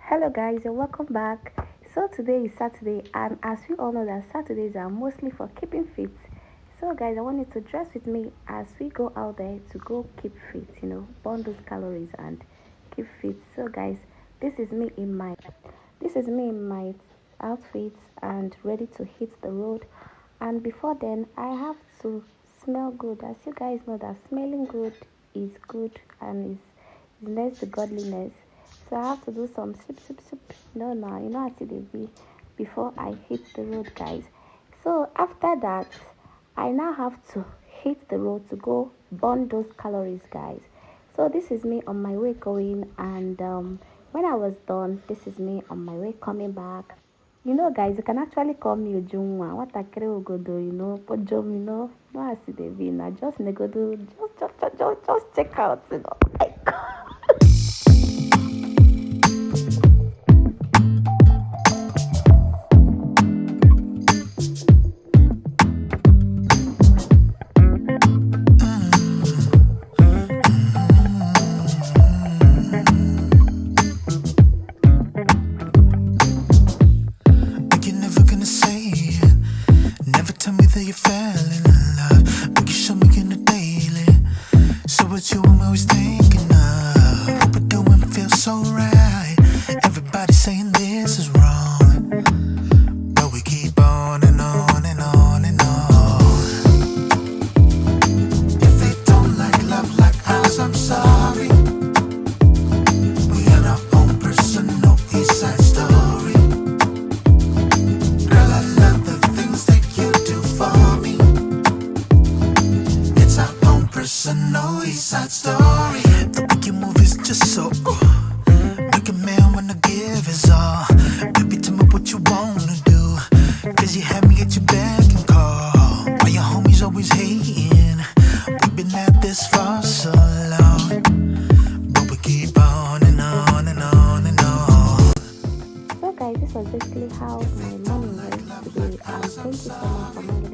Hello guys and welcome back. So today is Saturday, and as we all know that Saturdays are mostly for keeping fit. So guys, I want you to dress with me as we go out there to go keep fit, burn those calories and keep fit. So guys, this is me in my this is me in my outfit and ready to hit the road. And before then, I have to smell good. As you guys know that smelling good and is next to godliness. So I have to do some sip. No, you know how it be before I hit the road, guys. So after that, I now have to hit the road to go burn those calories, guys. So this is me on my way going, and when I was done, this is me on my way coming back. Guys, you can actually call me Ujunwa. What I Ogodo, Pojom, no as it be now. Just negodo, just check out, Like, You're never gonna say it. Never tell me that you fell in love, but you show me in the daily. So what you I'm always thinking of. What we're doing feels so right. Everybody saying this is wrong, but we keep on and on and on and on. If they don't like love like ours, I'm sorry. We got our own personal East Side story. Girl, I love the things that you do for me. It's our own personal East Side story. The way you move is just so make a man wanna give his all. Baby, tell me what you wanna do, 'cause you had me at your beck and call. Why your homies always hating? We've been at this for so long, but we keep on and on and on and on. so guys, this was basically how my morning went today. And thank you so much for my